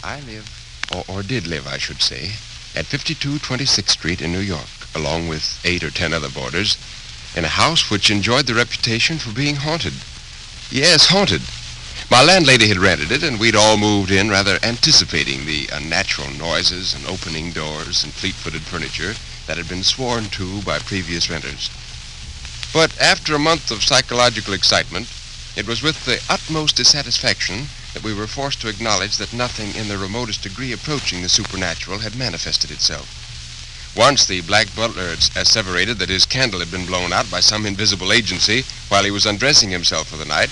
I live, or did live, I should say, at 52 26th Street in New York, along with 8 or 10 other boarders, in a house which enjoyed the reputation for being haunted. Yes, haunted. My landlady had rented it, and we'd all moved in rather anticipating the unnatural noises and opening doors and fleet-footed furniture that had been sworn to by previous renters. But after a month of psychological excitement, it was with the utmost dissatisfaction that we were forced to acknowledge that nothing in the remotest degree approaching the supernatural had manifested itself. Once the black butler asseverated that his candle had been blown out by some invisible agency while he was undressing himself for the night.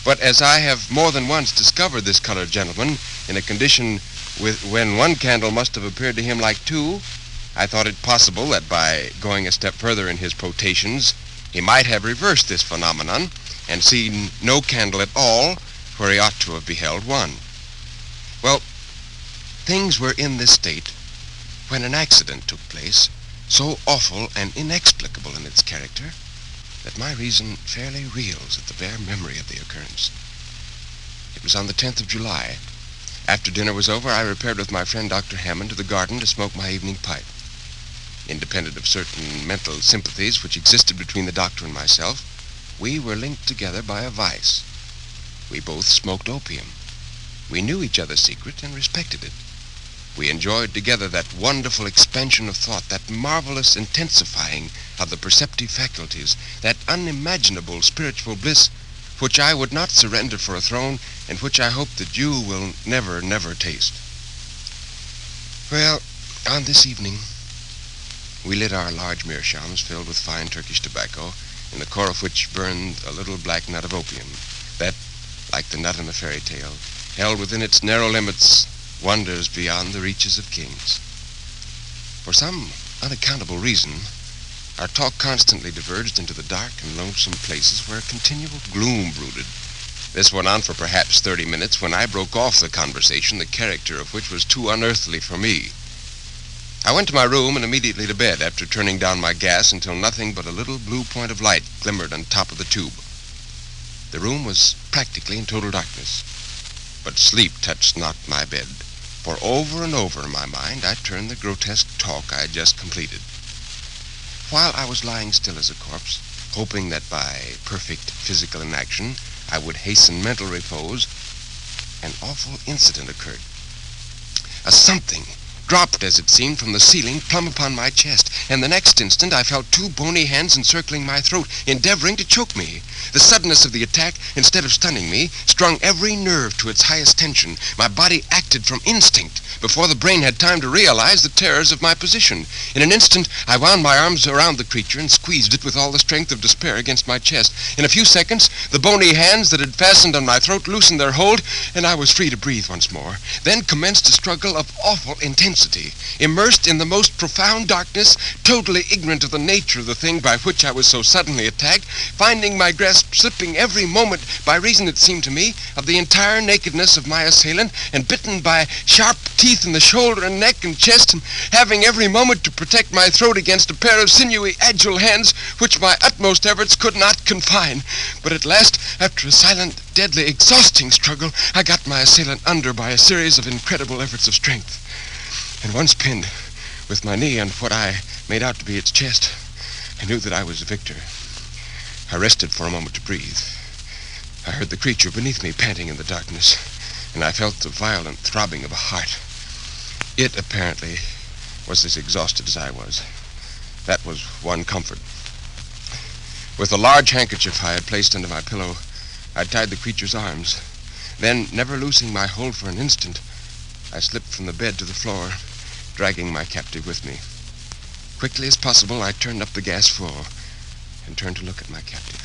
But as I have more than once discovered this colored gentleman in a condition when one candle must have appeared to him like two, I thought it possible that by going a step further in his potations, he might have reversed this phenomenon and seen no candle at all where he ought to have beheld one. Well, things were in this state when an accident took place, so awful and inexplicable in its character that my reason fairly reels at the bare memory of the occurrence. It was on the 10th of July. After dinner was over, I repaired with my friend Dr. Hammond to the garden to smoke my evening pipe. Independent of certain mental sympathies which existed between the doctor and myself, we were linked together by a vice. We both smoked opium. We knew each other's secret and respected it. We enjoyed together that wonderful expansion of thought, that marvelous intensifying of the perceptive faculties, that unimaginable spiritual bliss which I would not surrender for a throne and which I hope that you will never, never taste. Well, on this evening, we lit our large meerschaums filled with fine Turkish tobacco, in the core of which burned a little black nut of opium that, like the nut in a fairy tale, held within its narrow limits wonders beyond the reaches of kings. For some unaccountable reason, our talk constantly diverged into the dark and lonesome places where continual gloom brooded. This went on for perhaps 30 minutes when I broke off the conversation, the character of which was too unearthly for me. I went to my room and immediately to bed after turning down my gas until nothing but a little blue point of light glimmered on top of the tube. The room was practically in total darkness, but sleep touched not my bed, for over and over in my mind I turned the grotesque talk I had just completed. While I was lying still as a corpse, hoping that by perfect physical inaction I would hasten mental repose, an awful incident occurred. A something dropped, as it seemed, from the ceiling plumb upon my chest, and the next instant I felt two bony hands encircling my throat, endeavoring to choke me. The suddenness of the attack, instead of stunning me, strung every nerve to its highest tension. My body acted from instinct before the brain had time to realize the terrors of my position. In an instant, I wound my arms around the creature and squeezed it with all the strength of despair against my chest. In a few seconds, the bony hands that had fastened on my throat loosened their hold, and I was free to breathe once more. Then commenced a struggle of awful intensity. Immersed in the most profound darkness, totally ignorant of the nature of the thing by which I was so suddenly attacked, finding my grasp slipping every moment by reason, it seemed to me, of the entire nakedness of my assailant, and bitten by sharp teeth in the shoulder and neck and chest, and having every moment to protect my throat against a pair of sinewy, agile hands which my utmost efforts could not confine. But at last, after a silent, deadly, exhausting struggle, I got my assailant under by a series of incredible efforts of strength. And once pinned, with my knee on what I made out to be its chest, I knew that I was a victor. I rested for a moment to breathe. I heard the creature beneath me panting in the darkness, and I felt the violent throbbing of a heart. It, apparently, was as exhausted as I was. That was one comfort. With a large handkerchief I had placed under my pillow, I tied the creature's arms. Then, never loosing my hold for an instant, I slipped from the bed to the floor, dragging my captive with me. Quickly as possible, I turned up the gas full and turned to look at my captive.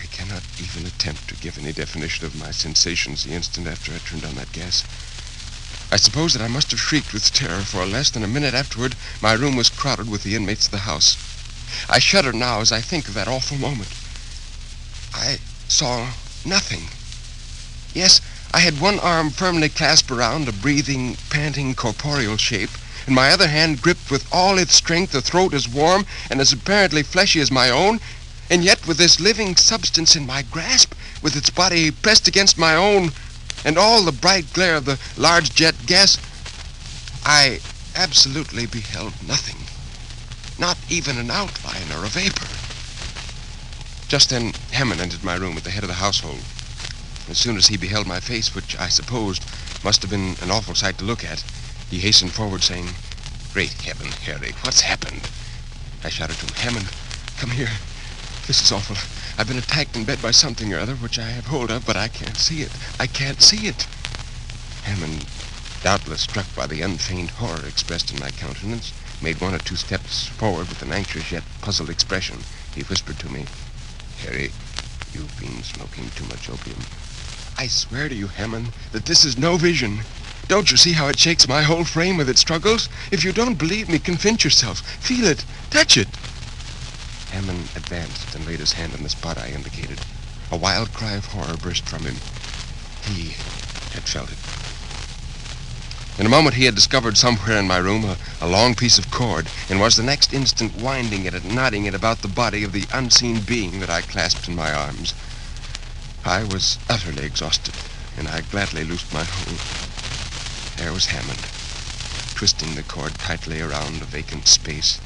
I cannot even attempt to give any definition of my sensations the instant after I turned on that gas. I suppose that I must have shrieked with terror, for less than a minute afterward, my room was crowded with the inmates of the house. I shudder now as I think of that awful moment. I saw nothing. Yes, I had one arm firmly clasped around a breathing, panting, corporeal shape, and my other hand gripped with all its strength a throat as warm and as apparently fleshy as my own, and yet with this living substance in my grasp, with its body pressed against my own, and all the bright glare of the large jet gas, I absolutely beheld nothing. Not even an outline or a vapor. Just then, Hammond entered my room at the head of the household. As soon as he beheld my face, which I supposed must have been an awful sight to look at, he hastened forward, saying, "Great heaven, Harry, what's happened?" I shouted to him, "Hammond, come here. This is awful. I've been attacked in bed by something or other, which I have hold of, but I can't see it. I can't see it." Hammond, doubtless struck by the unfeigned horror expressed in my countenance, made 1 or 2 steps forward with an anxious yet puzzled expression. He whispered to me, "Harry, you've been smoking too much opium." "I swear to you, Hammond, that this is no vision. Don't you see how it shakes my whole frame with its struggles? If you don't believe me, convince yourself. Feel it. Touch it." Hammond advanced and laid his hand on the spot I indicated. A wild cry of horror burst from him. He had felt it. In a moment he had discovered somewhere in my room a long piece of cord, and was the next instant winding it and knotting it about the body of the unseen being that I clasped in my arms. I was utterly exhausted, and I gladly loosed my hold. There was Hammond, twisting the cord tightly around a vacant space.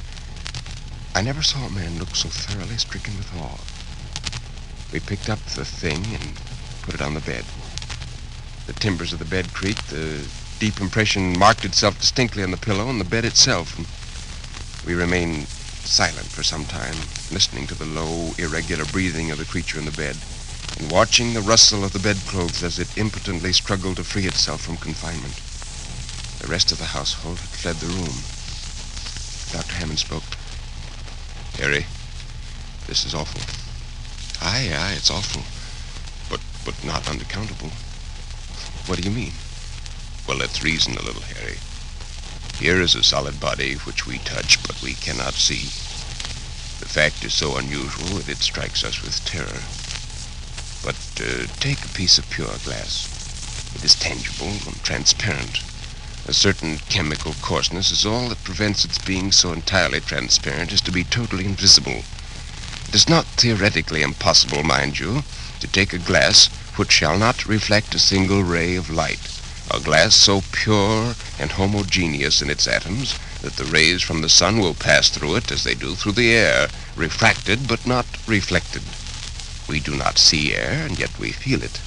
I never saw a man look so thoroughly stricken with awe. We picked up the thing and put it on the bed. The timbers of the bed creaked, the deep impression marked itself distinctly on the pillow and the bed itself, and we remained silent for some time, listening to the low, irregular breathing of the creature in the bed, and watching the rustle of the bedclothes as it impotently struggled to free itself from confinement. The rest of the household had fled the room. Dr. Hammond spoke. "Harry, this is awful." Aye, it's awful, but not unaccountable." "What do you mean?" "Well, let's reason a little, Harry. Here is a solid body which we touch, but we cannot see. The fact is so unusual that it strikes us with terror. But take a piece of pure glass. It is tangible and transparent. A certain chemical coarseness is all that prevents its being so entirely transparent as to be totally invisible. It is not theoretically impossible, mind you, to take a glass which shall not reflect a single ray of light, a glass so pure and homogeneous in its atoms that the rays from the sun will pass through it as they do through the air, refracted but not reflected. We do not see air, and yet we feel it."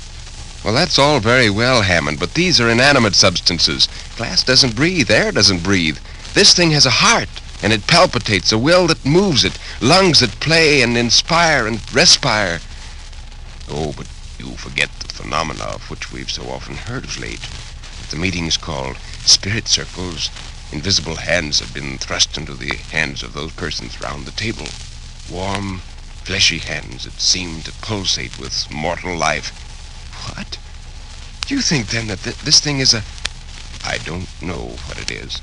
"Well, that's all very well, Hammond, but these are inanimate substances. Glass doesn't breathe. Air doesn't breathe. This thing has a heart, and it palpitates, a will that moves it, lungs that play and inspire and respire." "Oh, but you forget the phenomena of which we've so often heard of late. At the meetings called spirit circles, invisible hands have been thrust into the hands of those persons round the table. Warm, fleshy hands that seem to pulsate with mortal life." "What? Do you think, then, that this thing is a—" "I don't know what it is.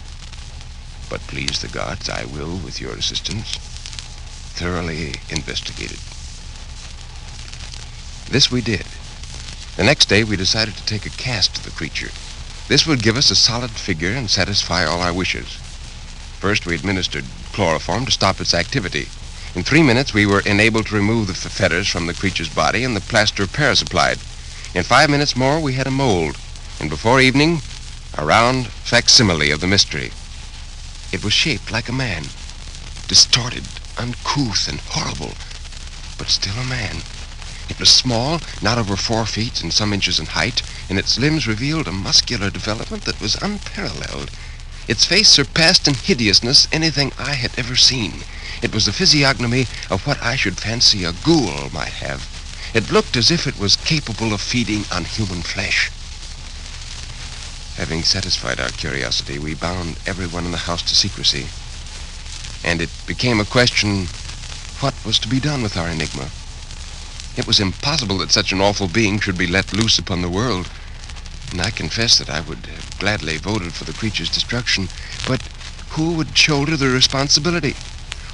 But please the gods, I will, with your assistance, thoroughly investigate it." This we did. The next day we decided to take a cast of the creature. This would give us a solid figure and satisfy all our wishes. First we administered chloroform to stop its activity. In 3 minutes we were enabled to remove the fetters from the creature's body and the plaster of Paris applied. In 5 minutes more we had a mold, and before evening, a round facsimile of the mystery. It was shaped like a man, distorted, uncouth, and horrible, but still a man. It was small, not over 4 feet and some inches in height, and its limbs revealed a muscular development that was unparalleled. Its face surpassed in hideousness anything I had ever seen. It was the physiognomy of what I should fancy a ghoul might have. It looked as if it was capable of feeding on human flesh. Having satisfied our curiosity, we bound everyone in the house to secrecy, and it became a question what was to be done with our enigma. It was impossible that such an awful being should be let loose upon the world, and I confess that I would have gladly voted for the creature's destruction, but who would shoulder the responsibility?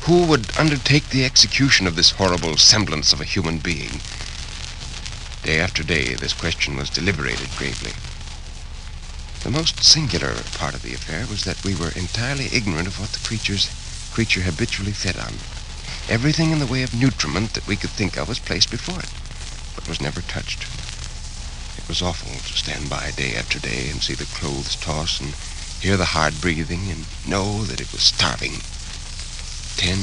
Who would undertake the execution of this horrible semblance of a human being? Day after day, this question was deliberated gravely. The most singular part of the affair was that we were entirely ignorant of what the creature habitually fed on. Everything in the way of nutriment that we could think of was placed before it, but was never touched. It was awful to stand by day after day and see the clothes toss and hear the heart breathing and know that it was starving. 10,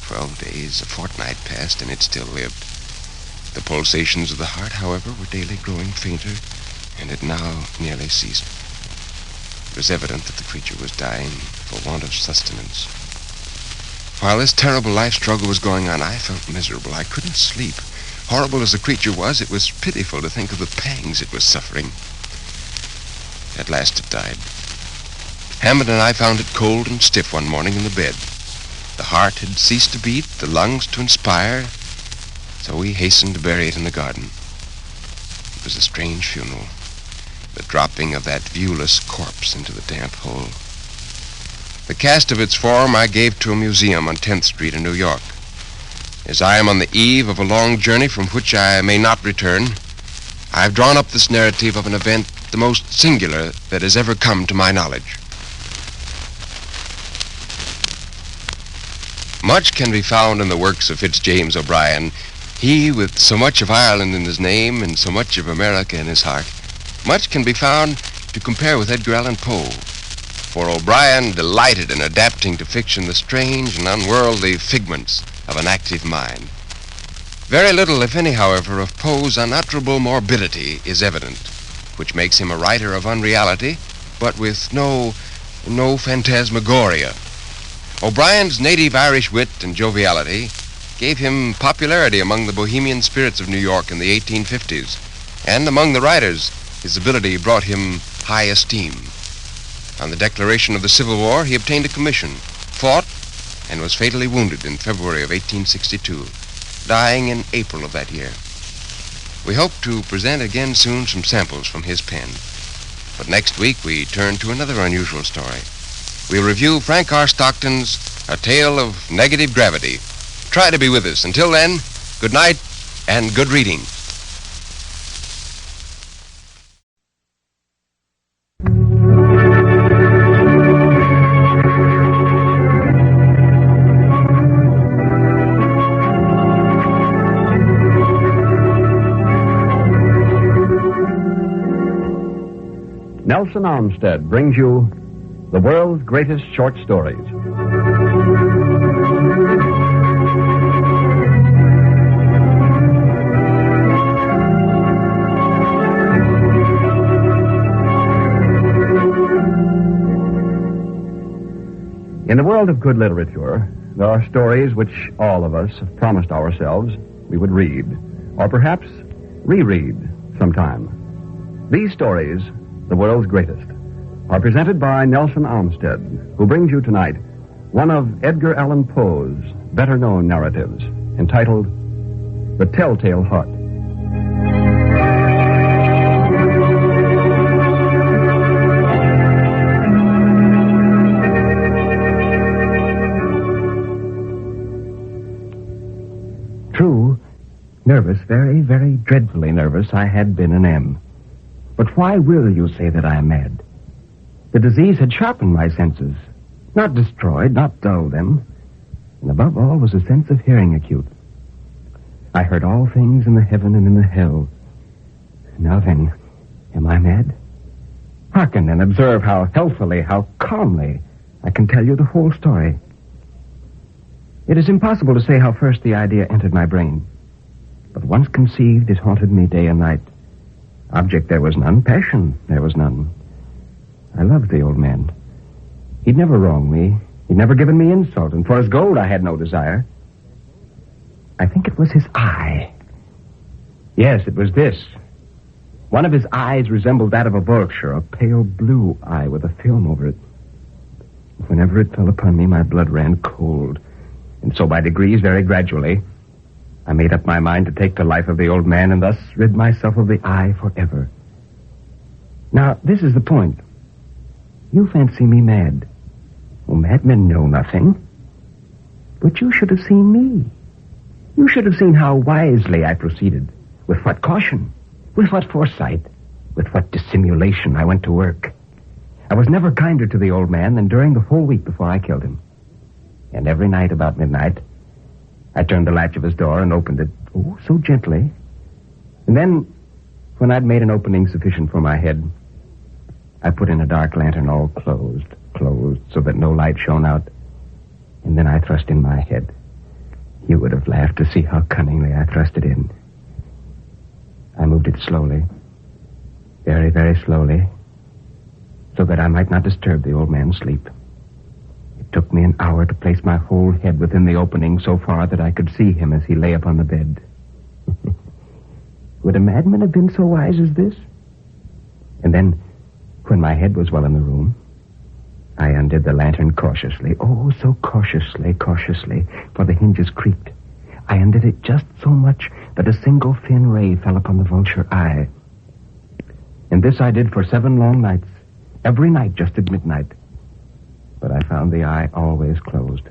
12 days, a fortnight passed, and it still lived. The pulsations of the heart, however, were daily growing fainter, and had now nearly ceased. It was evident that the creature was dying for want of sustenance. While this terrible life struggle was going on, I felt miserable. I couldn't sleep. Horrible as the creature was, it was pitiful to think of the pangs it was suffering. At last it died. Hammond and I found it cold and stiff one morning in the bed. The heart had ceased to beat, the lungs to inspire, so we hastened to bury it in the garden. It was a strange funeral, the dropping of that viewless corpse into the damp hole. The cast of its form I gave to a museum on 10th Street in New York. As I am on the eve of a long journey from which I may not return, I have drawn up this narrative of an event the most singular that has ever come to my knowledge. Much can be found in the works of Fitzjames O'Brien. He, with so much of Ireland in his name and so much of America in his heart, much can be found to compare with Edgar Allan Poe. For O'Brien delighted in adapting to fiction the strange and unworldly figments of an active mind. Very little, if any, however, of Poe's unutterable morbidity is evident, which makes him a writer of unreality, but with no phantasmagoria. O'Brien's native Irish wit and joviality gave him popularity among the bohemian spirits of New York in the 1850s, and among the writers, his ability brought him high esteem. On the declaration of the Civil War, he obtained a commission, fought, and was fatally wounded in February of 1862, dying in April of that year. We hope to present again soon some samples from his pen. But next week we turn to another unusual story. We'll review Frank R. Stockton's A Tale of Negative Gravity. Try to be with us. Until then, good night and good reading. Nelson Armstead brings you the world's greatest short stories. In the world of good literature, there are stories which all of us have promised ourselves we would read, or perhaps reread sometime. These stories, the world's greatest, are presented by Nelson Armstead, who brings you tonight one of Edgar Allan Poe's better-known narratives, entitled The Telltale Heart. True, nervous, very, very dreadfully nervous, I had been an M. But why will you say that I am mad? The disease had sharpened my senses, not destroyed, not dulled them. And above all was a sense of hearing acute. I heard all things in the heaven and in the hell. Now then, am I mad? Hearken and observe how healthily, how calmly I can tell you the whole story. It is impossible to say how first the idea entered my brain. But once conceived, it haunted me day and night. Object there was none, passion there was none. I loved the old man. He'd never wronged me. He'd never given me insult, and for his gold I had no desire. I think it was his eye. Yes, it was this. One of his eyes resembled that of a vulture, a pale blue eye with a film over it. Whenever it fell upon me, my blood ran cold. And so by degrees, very gradually, I made up my mind to take the life of the old man and thus rid myself of the eye forever. Now, this is the point. You fancy me mad. Well, madmen know nothing. But you should have seen me. You should have seen how wisely I proceeded. With what caution. With what foresight. With what dissimulation I went to work. I was never kinder to the old man than during the whole week before I killed him. And every night about midnight, I turned the latch of his door and opened it, oh, so gently. And then, When I'd made an opening sufficient for my head, I put in a dark lantern all closed, so that no light shone out, and then I thrust in my head. You would have laughed to see how cunningly I thrust it in. I moved it slowly, very, very slowly, so that I might not disturb the old man's sleep. It took me an hour to place my whole head within the opening so far that I could see him as he lay upon the bed. Would a madman have been so wise as this? And then, when my head was well in the room, I undid the lantern cautiously. Oh, so cautiously, for the hinges creaked. I undid it just so much that a single thin ray fell upon the vulture eye. And this I did for 7 long nights, every night just at midnight. But I found the eye always closed.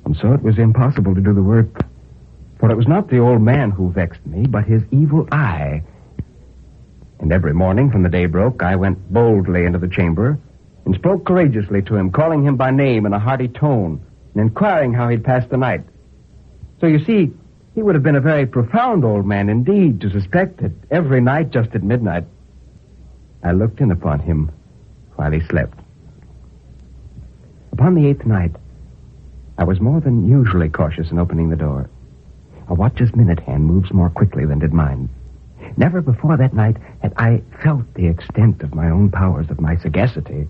And so it was impossible to do the work. For it was not the old man who vexed me, but his evil eye. And every morning when the day broke, I went boldly into the chamber and spoke courageously to him, calling him by name in a hearty tone and inquiring how he'd passed the night. So you see, he would have been a very profound old man indeed to suspect that every night just at midnight I looked in upon him while he slept. Upon the 8th night, I was more than usually cautious in opening the door. A watch's minute hand moves more quickly than did mine. Never before that night had I felt the extent of my own powers, of my sagacity.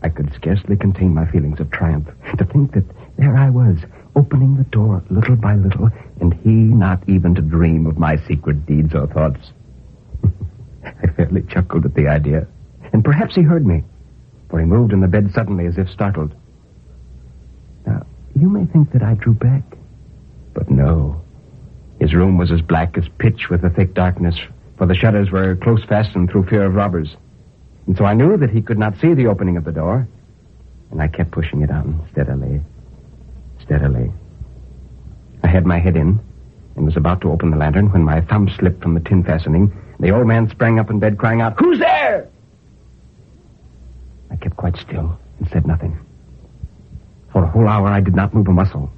I could scarcely contain my feelings of triumph to think that there I was, opening the door little by little, and he not even to dream of my secret deeds or thoughts. I fairly chuckled at the idea, and perhaps he heard me, for he moved in the bed suddenly as if startled. Now, you may think that I drew back, but no. His room was as black as pitch with the thick darkness, for the shutters were close fastened through fear of robbers. And so I knew that he could not see the opening of the door, and I kept pushing it on steadily. I had my head in and was about to open the lantern when my thumb slipped from the tin fastening. The old man sprang up in bed crying out, "Who's there?" I kept quite still and said nothing. For a whole hour I did not move a muscle,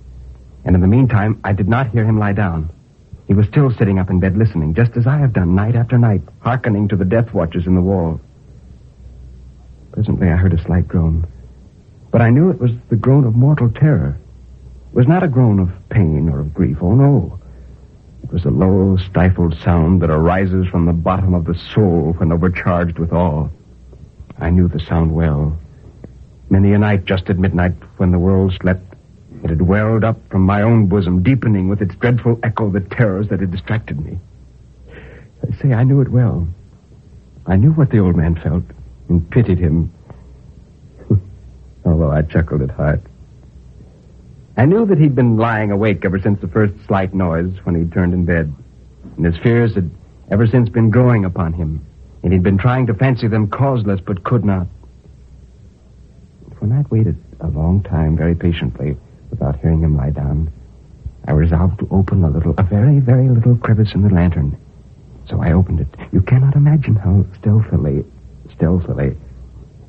and in the meantime I did not hear him lie down. He was still sitting up in bed listening, just as I have done night after night, hearkening to the death watches in the wall. Presently I heard a slight groan, but I knew it was the groan of mortal terror. It was not a groan of pain or of grief. Oh, no. It was a low, stifled sound that arises from the bottom of the soul when overcharged with awe. I knew the sound well. Many a night just at midnight when the world slept, it had welled up from my own bosom, deepening with its dreadful echo the terrors that had distracted me. I say I knew it well. I knew what the old man felt and pitied him, although I chuckled at heart. I knew that he'd been lying awake ever since the first slight noise when he turned in bed, and his fears had ever since been growing upon him, and he'd been trying to fancy them causeless but could not. When I'd waited a long time very patiently without hearing him lie down, I resolved to open a very, very little crevice in the lantern. So I opened it. You cannot imagine how stealthily,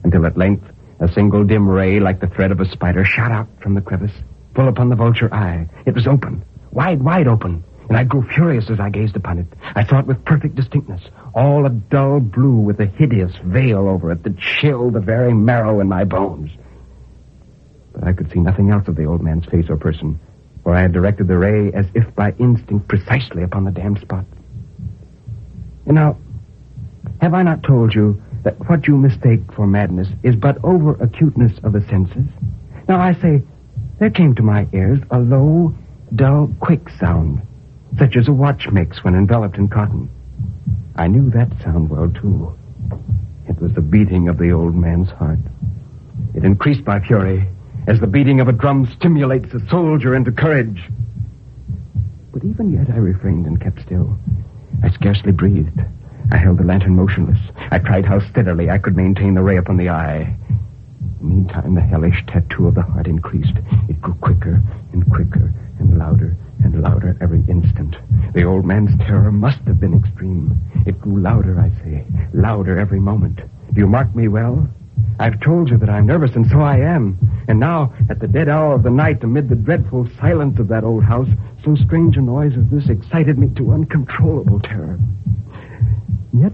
until at length a single dim ray like the thread of a spider shot out from the crevice, full upon the vulture eye. It was open, wide open, and I grew furious as I gazed upon it. I saw it with perfect distinctness, all a dull blue with a hideous veil over it that chilled the very marrow in my bones. But I could see nothing else of the old man's face or person, for I had directed the ray as if by instinct precisely upon the damned spot. And now, have I not told you that what you mistake for madness is but over-acuteness of the senses? Now I say, there came to my ears a low, dull, quick sound, such as a watch makes when enveloped in cotton. I knew that sound well, too. It was the beating of the old man's heart. It increased my fury, as the beating of a drum stimulates a soldier into courage. But even yet I refrained and kept still. I scarcely breathed. I held the lantern motionless. I tried how steadily I could maintain the ray upon the eye. Meantime, the hellish tattoo of the heart increased. It grew quicker and quicker and louder every instant. The old man's terror must have been extreme. It grew louder, I say, louder every moment. Do you mark me well? I've told you that I'm nervous, and so I am. And now, at the dead hour of the night, amid the dreadful silence of that old house, so strange a noise as this excited me to uncontrollable terror. Yet,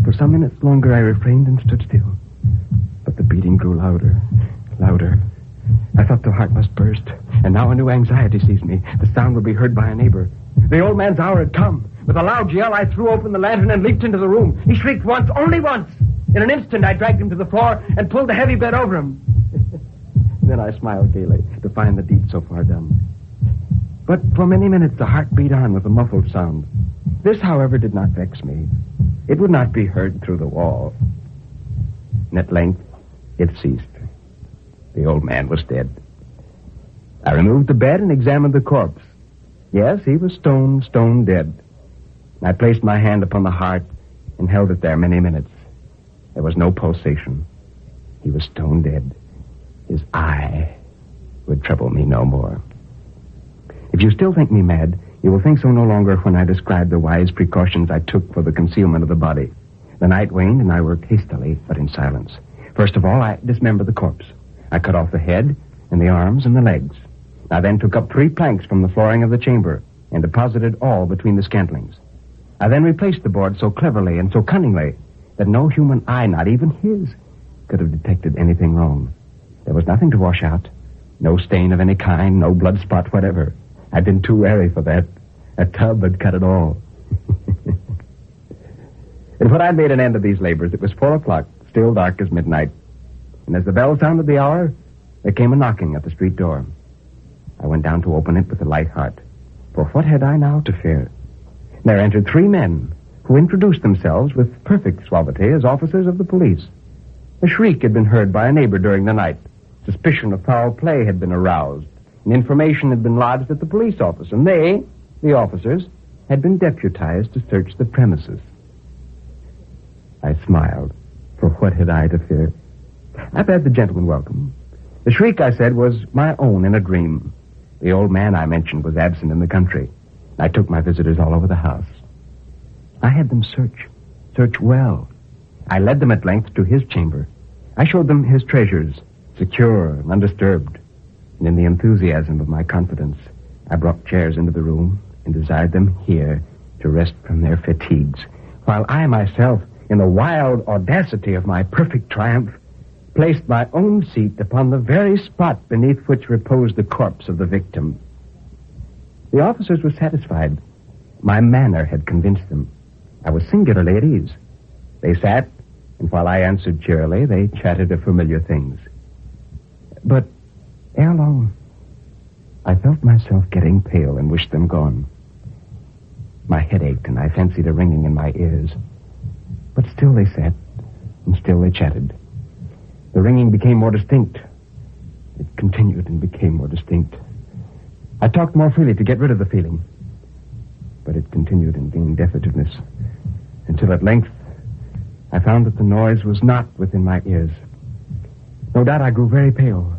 for some minutes longer, I refrained and stood still. But the beating grew louder, louder. I thought the heart must burst, and now a new anxiety seized me. The sound would be heard by a neighbor. The old man's hour had come. With a loud yell, I threw open the lantern and leaped into the room. He shrieked once, only once. In an instant, I dragged him to the floor and pulled the heavy bed over him. Then I smiled gaily to find the deed so far done. But for many minutes, the heart beat on with a muffled sound. This, however, did not vex me. It would not be heard through the wall. And at length, it ceased. The old man was dead. I removed the bed and examined the corpse. Yes, he was stone dead. I placed my hand upon the heart and held it there many minutes. There was no pulsation. He was stone dead. His eye would trouble me no more. If you still think me mad, you will think so no longer when I describe the wise precautions I took for the concealment of the body. The night waned, and I worked hastily, but in silence. First of all, I dismembered the corpse. I cut off the head and the arms and the legs. I then took up 3 planks from the flooring of the chamber and deposited all between the scantlings. I then replaced the board so cleverly and so cunningly that no human eye, not even his, could have detected anything wrong. There was nothing to wash out, no stain of any kind, no blood spot whatever. I'd been too wary for that. A tub had cut it all. And when I'd made an end of these labors, it was 4 o'clock, still dark as midnight. And as the bell sounded the hour, there came a knocking at the street door. I went down to open it with a light heart. For what had I now to fear? There entered 3 men who introduced themselves with perfect suavity as officers of the police. A shriek had been heard by a neighbor during the night. Suspicion of foul play had been aroused. And information had been lodged at the police office. And they, the officers, had been deputized to search the premises. I smiled. For what had I to fear? I bade the gentleman welcome. The shriek, I said, was my own in a dream. The old man I mentioned was absent in the country. I took my visitors all over the house. I had them search well. I led them at length to his chamber. I showed them his treasures, secure and undisturbed. And in the enthusiasm of my confidence, I brought chairs into the room and desired them here to rest from their fatigues, while I myself, in the wild audacity of my perfect triumph, placed my own seat upon the very spot beneath which reposed the corpse of the victim. The officers were satisfied. My manner had convinced them. I was singularly at ease. They sat, and while I answered cheerily, they chatted of familiar things. But ere long, I felt myself getting pale and wished them gone. My head ached, and I fancied a ringing in my ears. But still they sat, and still they chatted. The ringing became more distinct. It continued and became more distinct. I talked more freely to get rid of the feeling. But it continued and gained definitiveness, until at length I found that the noise was not within my ears. No doubt I grew very pale,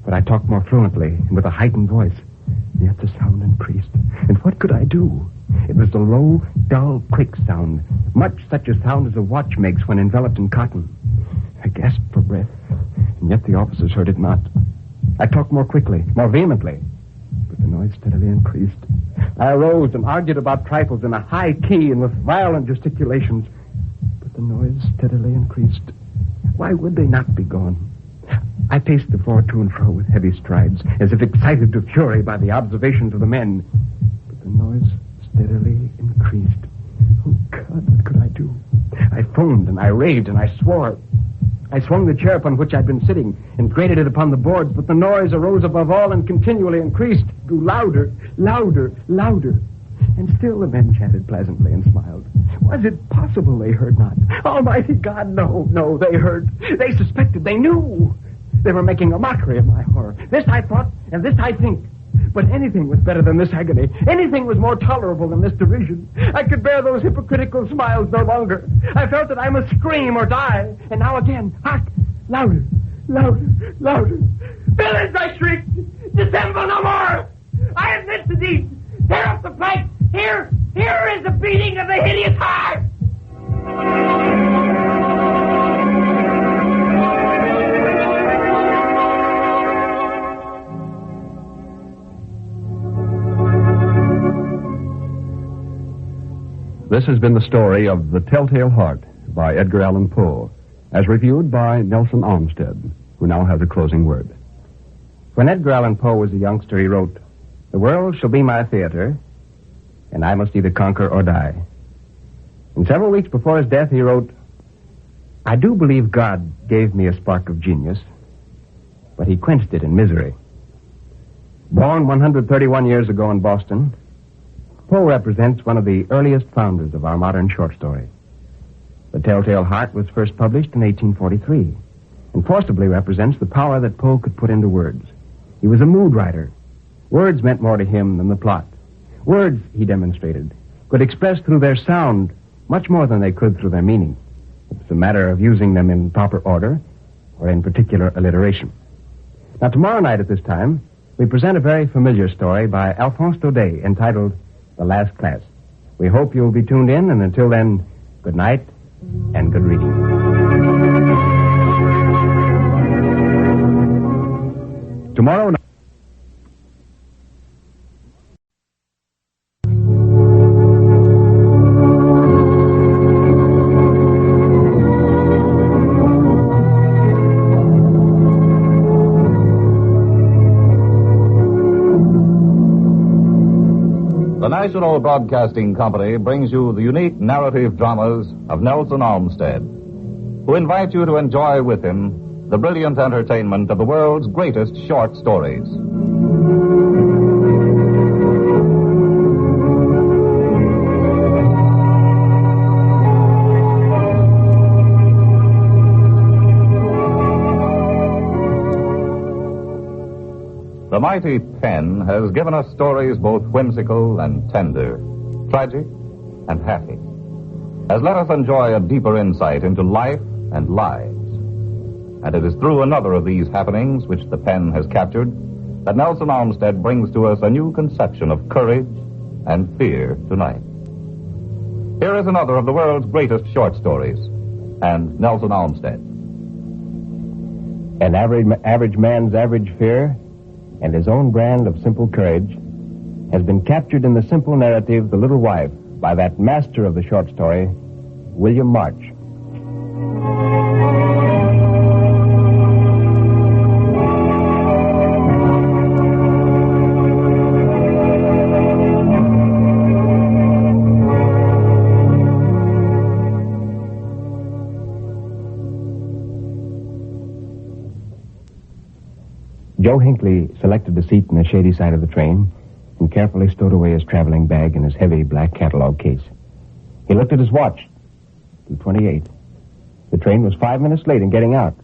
but I talked more fluently and with a heightened voice. Yet the sound increased. And what could I do? It was a low, dull, quick sound, much such a sound as a watch makes when enveloped in cotton. I gasped for breath, and yet the officers heard it not. I talked more quickly, more vehemently, but the noise steadily increased. I arose and argued about trifles in a high key and with violent gesticulations, but the noise steadily increased. Why would they not be gone? I paced the floor to and fro with heavy strides, as if excited to fury by the observations of the men, but the noise steadily increased. Oh, God, what could I do? I foamed and I raved and I swore. I swung the chair upon which I'd been sitting and grated it upon the boards, but the noise arose above all and continually increased, grew louder, louder, louder. And still the men chatted pleasantly and smiled. Was it possible they heard not? Almighty God, no, they heard. They suspected, they knew. They were making a mockery of my horror. This I thought, and this I think. But anything was better than this agony. Anything was more tolerable than this derision. I could bear those hypocritical smiles no longer. I felt that I must scream or die. And now again, hark, louder, louder, louder. Villains, I shrieked. Dissemble no more. I admit the deed. Tear up the plank. Here is the beating of the hideous heart. this has been the story of The Telltale Heart by Edgar Allan Poe, as reviewed by Nelson Olmsted, who now has a closing word. When Edgar Allan Poe was a youngster, he wrote, "The world shall be my theater, and I must either conquer or die." And several weeks before his death, he wrote, "I do believe God gave me a spark of genius, but he quenched it in misery." Born 131 years ago in Boston, Poe represents one of the earliest founders of our modern short story. The Telltale Heart was first published in 1843 and forcibly represents the power that Poe could put into words. He was a mood writer. Words meant more to him than the plot. Words, he demonstrated, could express through their sound much more than they could through their meaning. It's a matter of using them in proper order or in particular alliteration. Now, tomorrow night at this time, we present a very familiar story by Alphonse Daudet entitled The Last Class. We hope you'll be tuned in, and until then, good night and good reading. Tomorrow night. The National Broadcasting Company brings you the unique narrative dramas of Nelson Olmsted, who invites you to enjoy with him the brilliant entertainment of the world's greatest short stories. The mighty pen has given us stories both whimsical and tender, tragic and happy, has let us enjoy a deeper insight into life and lives. And it is through another of these happenings which the pen has captured that Nelson Olmsted brings to us a new conception of courage and fear tonight. Here is another of the world's greatest short stories, and Nelson Olmsted. An average man's average fear and his own brand of simple courage has been captured in the simple narrative, The Little Wife, by that master of the short story, William March. Joe Hinckley selected a seat in the shady side of the train and carefully stowed away his traveling bag in his heavy black catalog case. He looked at his watch. 2:28. The train was 5 minutes late in getting out.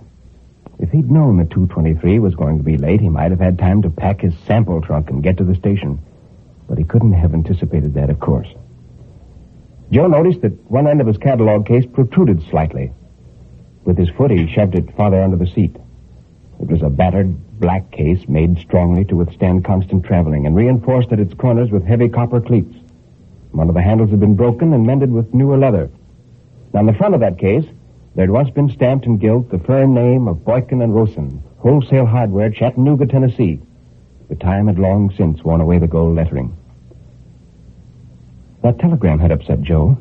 If he'd known that 2:23 was going to be late, he might have had time to pack his sample trunk and get to the station. But he couldn't have anticipated that, of course. Joe noticed that one end of his catalog case protruded slightly. With his foot, he shoved it farther under the seat. It was a battered black case made strongly to withstand constant traveling and reinforced at its corners with heavy copper cleats. One of the handles had been broken and mended with newer leather. Now, on the front of that case, there had once been stamped in gilt the firm name of Boykin and Rosen, Wholesale Hardware, Chattanooga, Tennessee. But time had long since worn away the gold lettering. That telegram had upset Joe.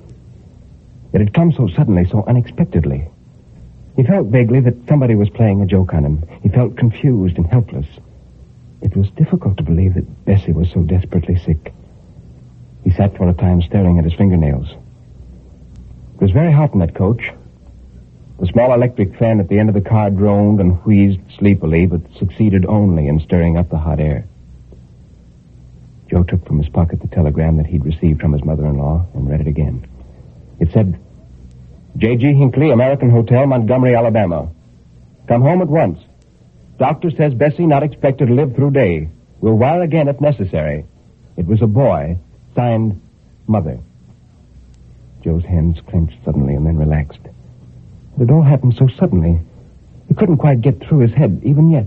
It had come so suddenly, so unexpectedly. He felt vaguely that somebody was playing a joke on him. He felt confused and helpless. It was difficult to believe that Bessie was so desperately sick. He sat for a time staring at his fingernails. It was very hot in that coach. The small electric fan at the end of the car droned and wheezed sleepily, but succeeded only in stirring up the hot air. Joe took from his pocket the telegram that he'd received from his mother-in-law and read it again. It said, J.G. Hinckley, American Hotel, Montgomery, Alabama. Come home at once. Doctor says Bessie not expected to live through day. Will wire again if necessary. It was a boy. Signed, Mother. Joe's hands clenched suddenly and then relaxed. It had all happened so suddenly. He couldn't quite get through his head, even yet.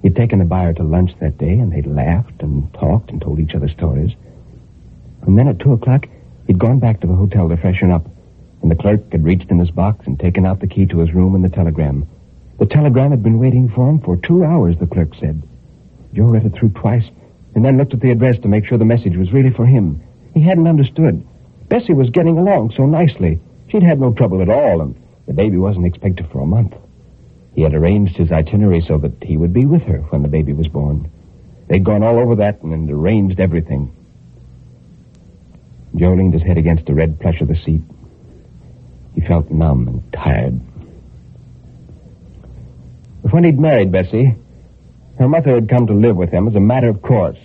He'd taken the buyer to lunch that day, and they'd laughed and talked and told each other stories. And then at 2 o'clock, he'd gone back to the hotel to freshen up, and the clerk had reached in his box and taken out the key to his room and the telegram. The telegram had been waiting for him for 2 hours, the clerk said. Joe read it through twice, and then looked at the address to make sure the message was really for him. He hadn't understood. Bessie was getting along so nicely. She'd had no trouble at all, and the baby wasn't expected for a month. He had arranged his itinerary so that he would be with her when the baby was born. They'd gone all over that and arranged everything. Joe leaned his head against the red plush of the seat. He felt numb and tired. But when he'd married Bessie, her mother had come to live with him as a matter of course.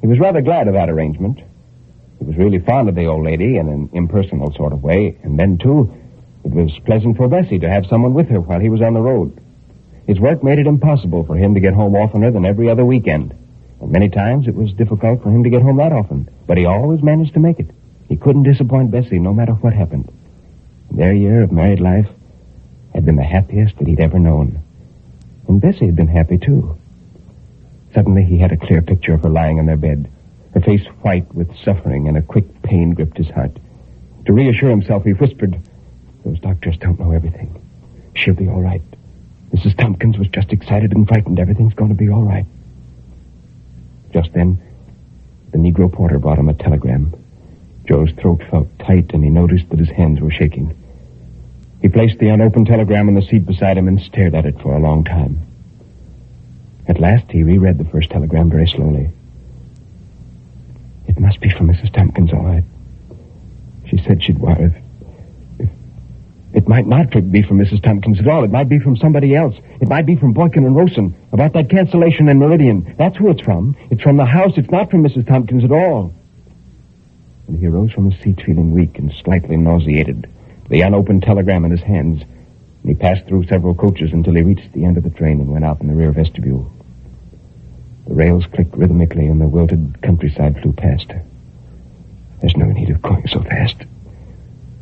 He was rather glad of that arrangement. He was really fond of the old lady in an impersonal sort of way, and then, too, it was pleasant for Bessie to have someone with her while he was on the road. His work made it impossible for him to get home oftener than every other weekend. And many times it was difficult for him to get home that often, but he always managed to make it. He couldn't disappoint Bessie no matter what happened. And their year of married life had been the happiest that he'd ever known. And Bessie had been happy, too. Suddenly he had a clear picture of her lying in their bed, her face white with suffering, and a quick pain gripped his heart. To reassure himself, he whispered, "Those doctors don't know everything. She'll be all right. Mrs. Tompkins was just excited and frightened. Everything's going to be all right." Just then, the Negro porter brought him a telegram. Joe's throat felt tight, and he noticed that his hands were shaking. He placed the unopened telegram on the seat beside him and stared at it for a long time. At last, he reread the first telegram very slowly. "It must be from Mrs. Tompkins, all right. She said she'd wire if it might not be from Mrs. Tompkins at all. It might be from somebody else. It might be from Boykin and Rosen about that cancellation in Meridian. That's who it's from. It's from the house. It's not from Mrs. Tompkins at all." And he rose from his seat feeling weak and slightly nauseated, the unopened telegram in his hands, and he passed through several coaches until he reached the end of the train and went out in the rear vestibule. The rails clicked rhythmically and the wilted countryside flew past. "There's no need of going so fast.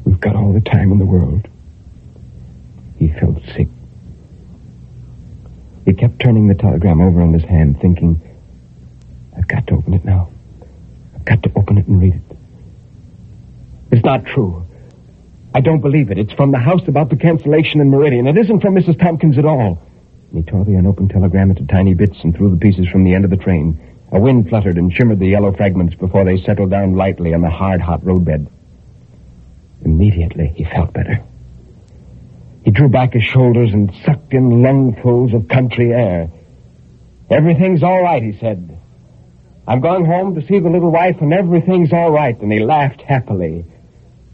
We've got all the time in the world." He felt sick. He kept turning the telegram over in his hand, thinking, "I've got to open it now. I've got to open it and read it. It's not true. I don't believe it. It's from the house about the cancellation in Meridian. It isn't from Mrs. Tompkins at all." And he tore the unopened telegram into tiny bits and threw the pieces from the end of the train. A wind fluttered and shimmered the yellow fragments before they settled down lightly on the hard, hot roadbed. Immediately, he felt better. He drew back his shoulders and sucked in lungfuls of country air. "Everything's all right," he said. "I'm going home to see the little wife, and everything's all right." And he laughed happily.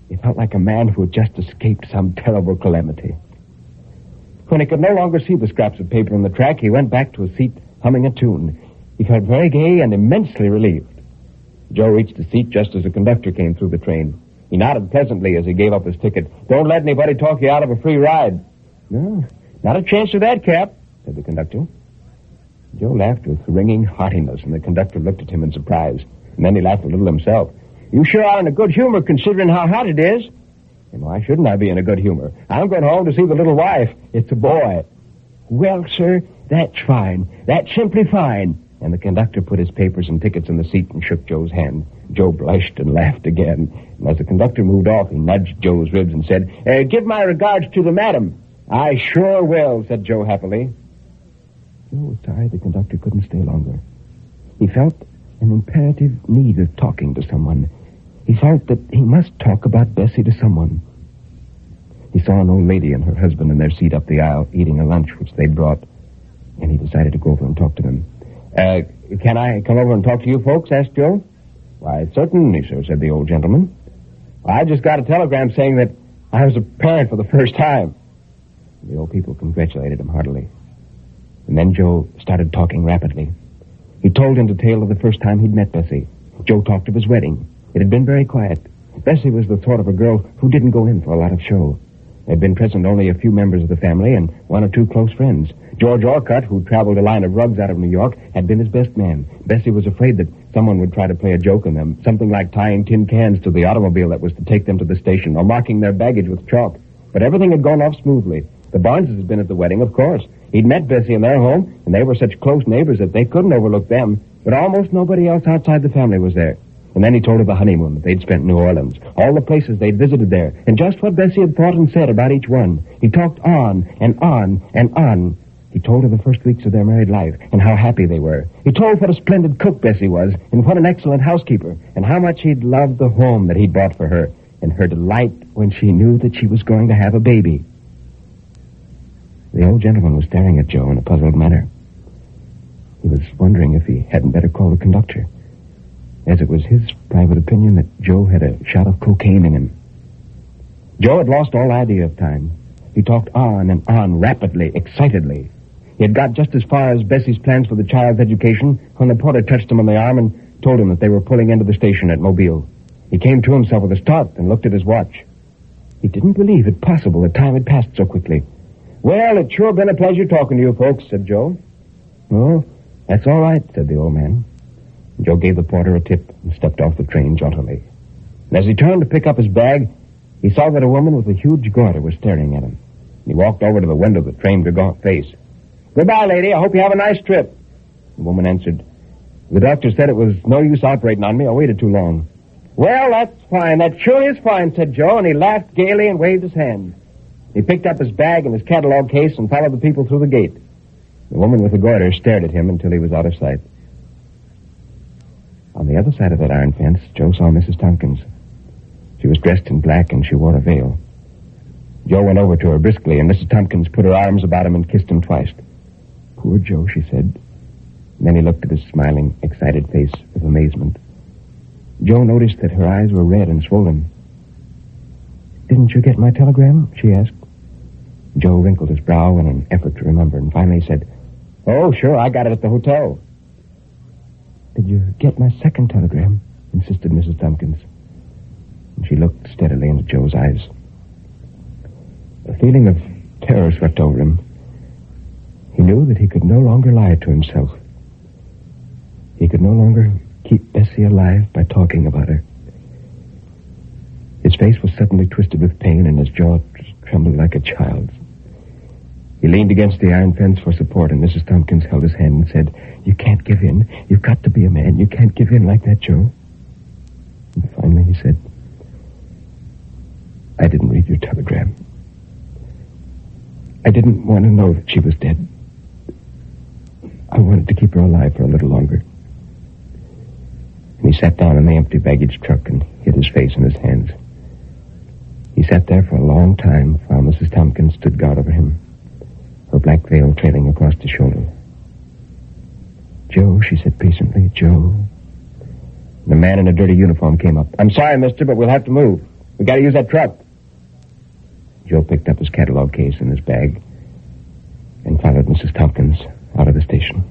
He felt like a man who had just escaped some terrible calamity. When he could no longer see the scraps of paper on the track, he went back to his seat, humming a tune. He felt very gay and immensely relieved. Joe reached his seat just as the conductor came through the train. He nodded pleasantly as he gave up his ticket. "Don't let anybody talk you out of a free ride." "No, not a chance of that, Cap," said the conductor. Joe laughed with ringing heartiness, and the conductor looked at him in surprise. And then he laughed a little himself. "You sure are in a good humor, considering how hot it is." "And why shouldn't I be in a good humor? I'm going home to see the little wife. It's a boy." "Well, sir, that's fine. That's simply fine." And the conductor put his papers and tickets in the seat and shook Joe's hand. Joe blushed and laughed again. And as the conductor moved off, he nudged Joe's ribs and said, "Give my regards to the madam." "I sure will," said Joe happily. Joe was sorry the conductor couldn't stay longer. He felt an imperative need of talking to someone. He felt that he must talk about Bessie to someone. He saw an old lady and her husband in their seat up the aisle eating a lunch which they'd brought, and he decided to go over and talk to them. "Can I come over and talk to you folks?" asked Joe. "Why, certainly, sir," said the old gentleman. "I just got a telegram saying that I was a parent for the first time." The old people congratulated him heartily. And then Joe started talking rapidly. He told in detail of the first time he'd met Bessie. Joe talked of his wedding. It had been very quiet. Bessie was the sort of a girl who didn't go in for a lot of show. There had been present only a few members of the family and one or two close friends. George Orcutt, who traveled a line of rugs out of New York, had been his best man. Bessie was afraid that someone would try to play a joke on them, something like tying tin cans to the automobile that was to take them to the station or marking their baggage with chalk. But everything had gone off smoothly. The Barneses had been at the wedding, of course. He'd met Bessie in their home, and they were such close neighbors that they couldn't overlook them. But almost nobody else outside the family was there. And then he told of the honeymoon that they'd spent in New Orleans, all the places they'd visited there, and just what Bessie had thought and said about each one. He talked on and on and on. He told her the first weeks of their married life and how happy they were. He told what a splendid cook Bessie was and what an excellent housekeeper and how much he'd loved the home that he'd bought for her and her delight when she knew that she was going to have a baby. The old gentleman was staring at Joe in a puzzled manner. He was wondering if he hadn't better call the conductor, as it was his private opinion that Joe had a shot of cocaine in him. Joe had lost all idea of time. He talked on and on, rapidly, excitedly. He had got just as far as Bessie's plans for the child's education when the porter touched him on the arm and told him that they were pulling into the station at Mobile. He came to himself with a start and looked at his watch. He didn't believe it possible that time had passed so quickly. "Well, it's sure been a pleasure talking to you folks," said Joe. "Oh, that's all right," said the old man. Joe gave the porter a tip and stepped off the train jauntily. And as he turned to pick up his bag, he saw that a woman with a huge goiter was staring at him. He walked over to the window that framed her gaunt face. "Goodbye, lady. I hope you have a nice trip." The woman answered, "The doctor said it was no use operating on me. I waited too long." "Well, that's fine. That sure is fine," said Joe, and he laughed gaily and waved his hand. He picked up his bag and his catalog case and followed the people through the gate. The woman with the goiter stared at him until he was out of sight. On the other side of that iron fence, Joe saw Mrs. Tompkins. She was dressed in black and she wore a veil. Joe went over to her briskly, and Mrs. Tompkins put her arms about him and kissed him twice. "Poor Joe," she said. And then he looked at his smiling, excited face with amazement. Joe noticed that her eyes were red and swollen. "Didn't you get my telegram?" she asked. Joe wrinkled his brow in an effort to remember, and finally said, "Oh, sure, I got it at the hotel." "Did you get my second telegram?" insisted Mrs. Tompkins. And she looked steadily into Joe's eyes. A feeling of terror swept over him. He knew that he could no longer lie to himself. He could no longer keep Bessie alive by talking about her. His face was suddenly twisted with pain, and his jaw trembled like a child's. He leaned against the iron fence for support, and Mrs. Tompkins held his hand and said, "You can't give in. You've got to be a man. You can't give in like that, Joe." And finally he said, "I didn't read your telegram. I didn't want to know that she was dead. I wanted to keep her alive for a little longer." And he sat down in the empty baggage truck and hid his face in his hands. He sat there for a long time while Mrs. Tompkins stood guard over him, her black veil trailing across his shoulder. "Joe," she said patiently, "Joe." The man in a dirty uniform came up. "I'm sorry, mister, but we'll have to move. We got to use that truck." Joe picked up his catalog case and his bag and followed Mrs. Tompkins out of the station.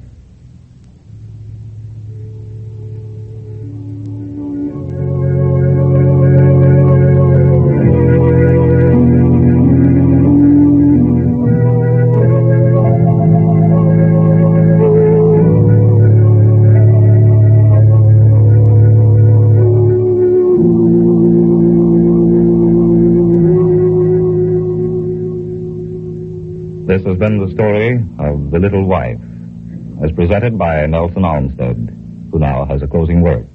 This has been the story of The Little Wife, as presented by Nelson Olmsted, who now has a closing word.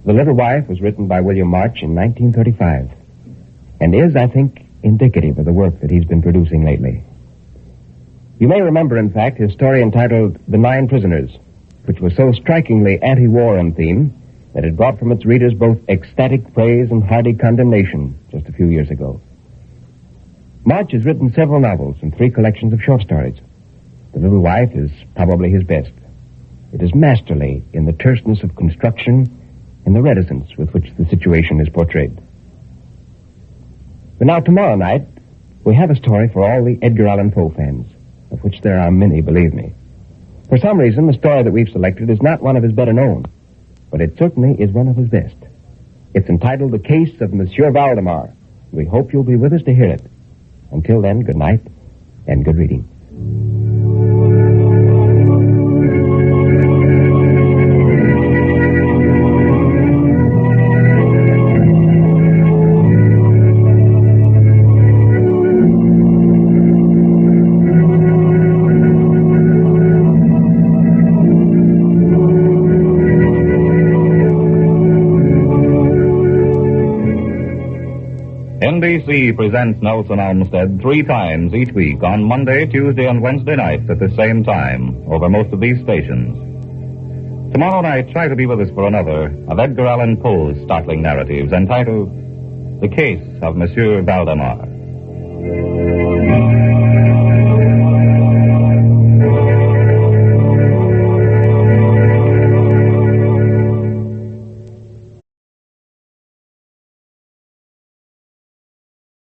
The Little Wife was written by William March in 1935 and is, I think, indicative of the work that he's been producing lately. You may remember, in fact, his story entitled The Nine Prisoners, which was so strikingly anti-war in theme that it brought from its readers both ecstatic praise and hearty condemnation just a few years ago. March has written several novels and 3 collections of short stories. The Little Wife is probably his best. It is masterly in the terseness of construction and the reticence with which the situation is portrayed. But now, tomorrow night, we have a story for all the Edgar Allan Poe fans, of which there are many, believe me. For some reason, the story that we've selected is not one of his better known, but it certainly is one of his best. It's entitled The Case of Monsieur Valdemar. We hope you'll be with us to hear it. Until then, good night and good reading. NBC presents Nelson Olmsted 3 times each week on Monday, Tuesday, and Wednesday nights at the same time over most of these stations. Tomorrow night, try to be with us for another of Edgar Allan Poe's startling narratives entitled The Case of Monsieur Valdemar.